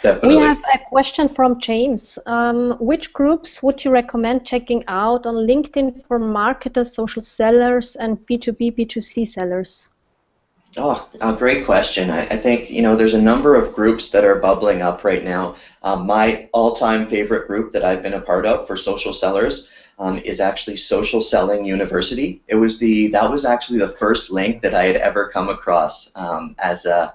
Definitely. We have a question from James. Which groups would you recommend checking out on LinkedIn for marketers, social sellers, and B2B, B2C sellers? Oh, a great question. I think, you know, there's a number of groups that are bubbling up right now. My all-time favorite group that I've been a part of for social sellers is actually Social Selling University. That was actually the first link that I had ever come across as a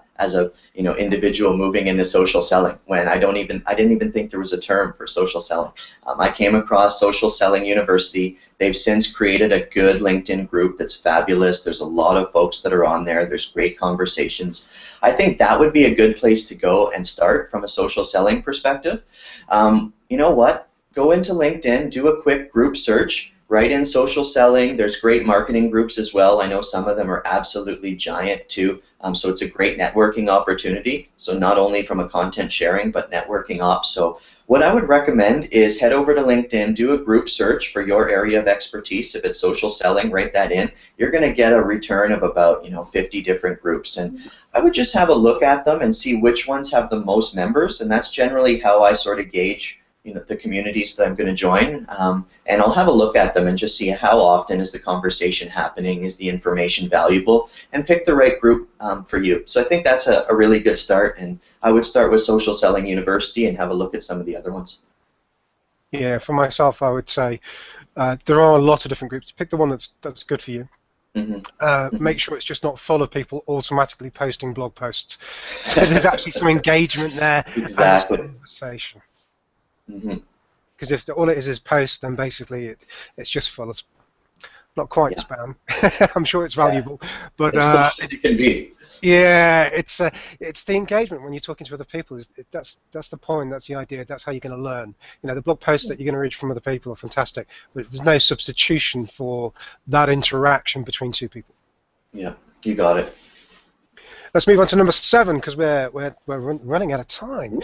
individual moving into social selling, when I didn't even think there was a term for social selling. I came across Social Selling University. They've since created a good LinkedIn group that's fabulous. There's a lot of folks that are on there. There's great conversations. I think that would be a good place to go and start from a social selling perspective. You know what? Go into LinkedIn, do a quick group search, write in social selling. There's great marketing groups as well. I know some of them are absolutely giant too. So it's a great networking opportunity. So not only from a content sharing, but networking ops. So what I would recommend is head over to LinkedIn, do a group search for your area of expertise. If it's social selling, write that in. You're going to get a return of about 50 different groups. And I would just have a look at them and see which ones have the most members. And that's generally how I sort of gauge the communities that I'm going to join, and I'll have a look at them and just see how often is the conversation happening, is the information valuable, and pick the right group for you. So I think that's a really good start, and I would start with Social Selling University and have a look at some of the other ones. Yeah, for myself, I would say there are a lot of different groups. Pick the one that's good for you. Make sure it's just not full of people automatically posting blog posts. So there's actually some engagement there. Exactly. And conversation. Because if all it is posts, then basically it's just full of, not quite spam. I'm sure it's valuable, but as close as you can be. Yeah, it's the engagement when you're talking to other people. That's the point. That's the idea. That's how you're going to learn. The blog posts that you're going to read from other people are fantastic, but there's no substitution for that interaction between two people. Yeah, you got it. Let's move on to number 7 because we're running out of time.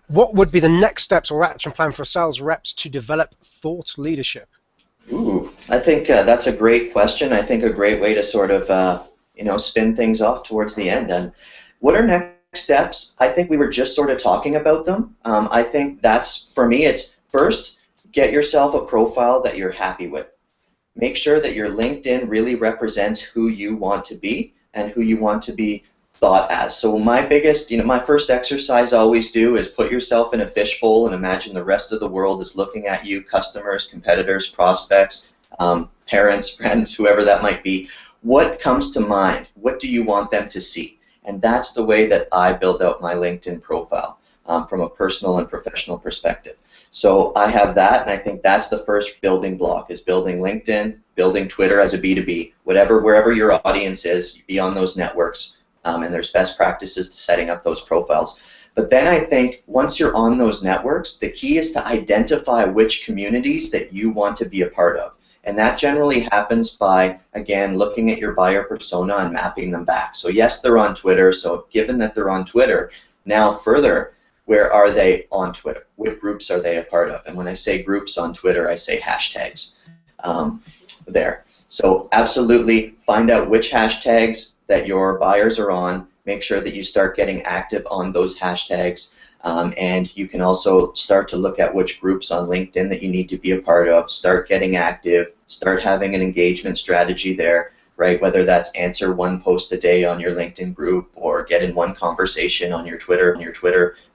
What would be the next steps or action plan for sales reps to develop thought leadership? Ooh, I think that's a great question. I think a great way to sort of spin things off towards the end. And what are next steps? I think we were just sort of talking about them. I think that's, for me, it's first, get yourself a profile that you're happy with. Make sure that your LinkedIn really represents who you want to be and who you want to be thought as. So my biggest, my first exercise I always do is put yourself in a fishbowl and imagine the rest of the world is looking at you, customers, competitors, prospects, parents, friends, whoever that might be. What comes to mind? What do you want them to see? And that's the way that I build out my LinkedIn profile from a personal and professional perspective. So I have that, and I think that's the first building block, is building LinkedIn, building Twitter as a B2B, wherever your audience is, be on those networks, and there's best practices to setting up those profiles. But then I think once you're on those networks, the key is to identify which communities that you want to be a part of. And that generally happens by, again, looking at your buyer persona and mapping them back. So yes, they're on Twitter. So given that they're on Twitter, now further, where are they on Twitter? What groups are they a part of? And when I say groups on Twitter, I say hashtags there. So absolutely find out which hashtags that your buyers are on. Make sure that you start getting active on those hashtags. And you can also start to look at which groups on LinkedIn that you need to be a part of. Start getting active. Start having an engagement strategy there, right? Whether that's answer one post a day on your LinkedIn group or get in one conversation on your Twitter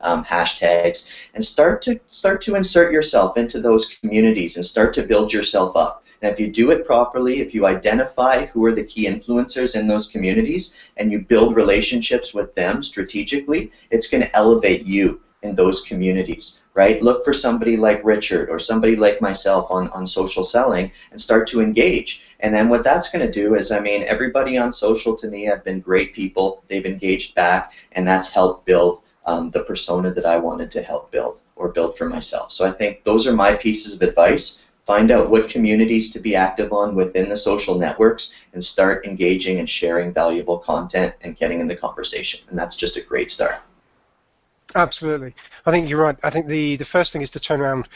hashtags, and start to insert yourself into those communities and start to build yourself up. And if you do it properly, if you identify who are the key influencers in those communities and you build relationships with them strategically, it's going to elevate you in those communities, right? Look for somebody like Richard or somebody like myself on social selling and start to engage. And then what that's going to do is, I mean, everybody on social to me have been great people. They've engaged back, and that's helped build the persona that I wanted to help build or build for myself. So I think those are my pieces of advice. Find out what communities to be active on within the social networks and start engaging and sharing valuable content and getting in the conversation. And that's just a great start. Absolutely. I think you're right. I think the first thing is to turn around.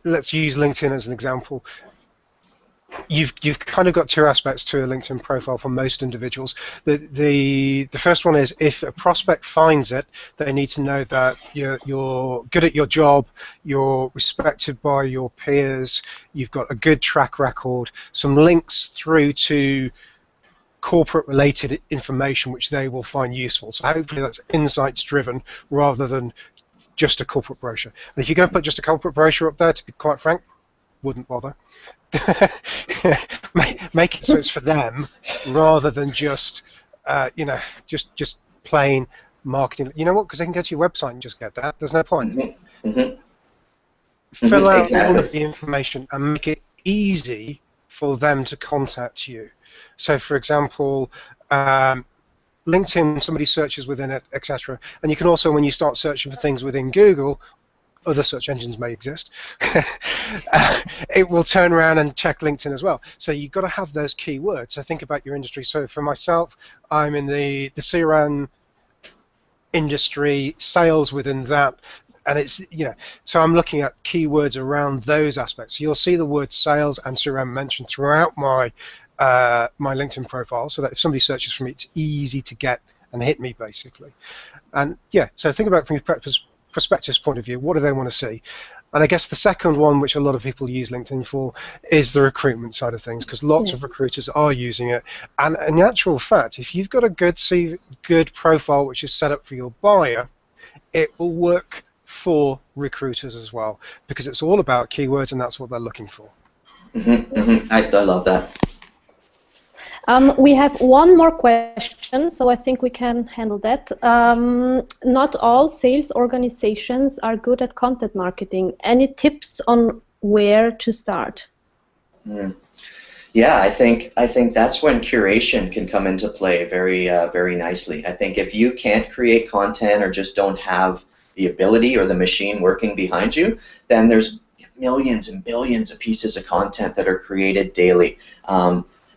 Let's use LinkedIn as an example. You've kind of got two aspects to a LinkedIn profile for most individuals. The first one is, if a prospect finds it, they need to know that you're good at your job, you're respected by your peers, you've got a good track record, some links through to corporate related information which they will find useful. So hopefully that's insights driven rather than just a corporate brochure. And if you're going to put just a corporate brochure up there, to be quite frank, wouldn't bother. Make it so it's for them rather than just just plain marketing. You know what? Because they can go to your website and just get that. There's no point. Mm-hmm. Mm-hmm. Fill out Exactly. all of the information and make it easy for them to contact you. So, for example, LinkedIn, somebody searches within it, etc. And you can also, when you start searching for things within Google, other search engines may exist, it will turn around and check LinkedIn as well. So you've got to have those keywords. So think about your industry. So for myself, I'm in the CRM industry, sales within that, and it's, so I'm looking at keywords around those aspects. So you'll see the word sales and CRM mentioned throughout my my LinkedIn profile, so that if somebody searches for me, it's easy to get and hit me, basically. And yeah, so think about it from your prospective's point of view. What do they want to see? And I guess the second one, which a lot of people use LinkedIn for, is the recruitment side of things, because lots of recruiters are using it. And in actual fact, if you've got a good profile which is set up for your buyer, it will work for recruiters as well, because it's all about keywords and that's what they're looking for. Mm-hmm. Mm-hmm. I love that. We have one more question, so I think we can handle that. Not all sales organizations are good at content marketing. Any tips on where to start? Yeah, I think that's when curation can come into play very nicely. I think if you can't create content or just don't have the ability or the machine working behind you, then there's millions and billions of pieces of content that are created daily.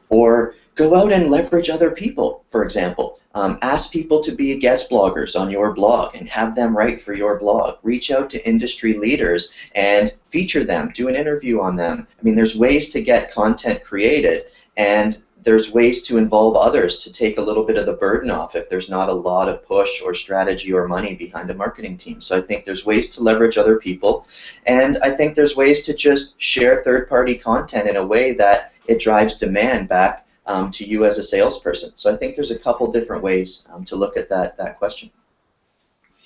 Or go out and leverage other people, for example. Ask people to be guest bloggers on your blog and have them write for your blog. Reach out to industry leaders and feature them, do an interview on them. I mean, there's ways to get content created, and there's ways to involve others to take a little bit of the burden off if there's not a lot of push or strategy or money behind a marketing team. So I think there's ways to leverage other people, and I think there's ways to just share third-party content in a way that it drives demand back to you as a salesperson. So I think there's a couple different ways to look at that question.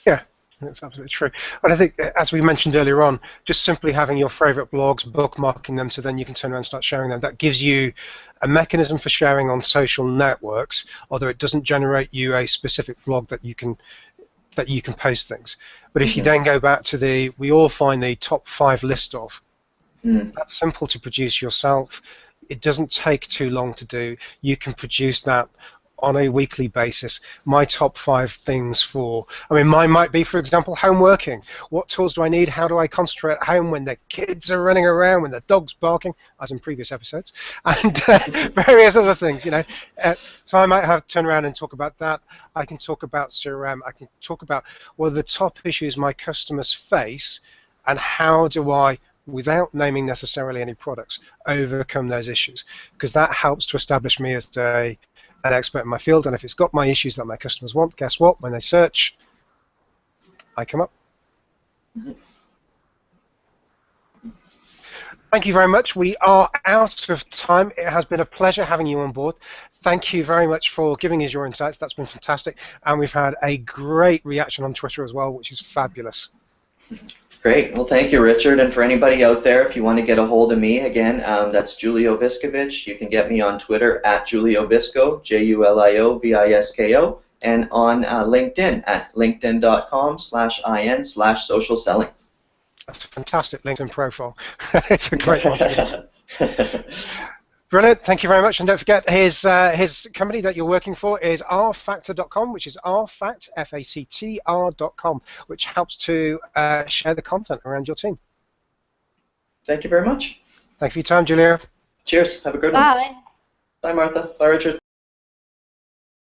Yeah, that's absolutely true. And I think, as we mentioned earlier on, just simply having your favorite blogs, bookmarking them, so then you can turn around and start sharing them. That gives you a mechanism for sharing on social networks, although it doesn't generate you a specific blog that you can that you can post things. But if you then go back to we all find the top 5 list of, that's simple to produce yourself. It doesn't take too long to do. You can produce that on a weekly basis. My top 5 things mine might be, for example, home working. What tools do I need? How do I concentrate at home when the kids are running around, when the dog's barking, as in previous episodes, and various other things, so I might turn around and talk about that. I can talk about CRM. I can talk about what are the top issues my customers face, and how do I, without naming necessarily any products, overcome those issues, because that helps to establish me as an expert in my field. And if it's got my issues that my customers want, guess what? When they search, I come up. Thank you very much. We are out of time. It has been a pleasure having you on board. Thank you very much for giving us your insights. That's been fantastic. And we've had a great reaction on Twitter as well, which is fabulous. Great. Well, thank you, Richard. And for anybody out there, if you want to get a hold of me, again, that's Julio Viskovich. You can get me on Twitter at Julio Visco, JuLioVisko, and on LinkedIn at linkedin.com/in/social selling. That's a fantastic LinkedIn profile. It's a great one to get. Brilliant. Thank you very much. And don't forget, his company that you're working for is rfactor.com, which is rfactr.com, which helps to share the content around your team. Thank you very much. Thank you for your time, Julia. Cheers. Have a good one. Bye. Bye, Martha. Bye, Richard.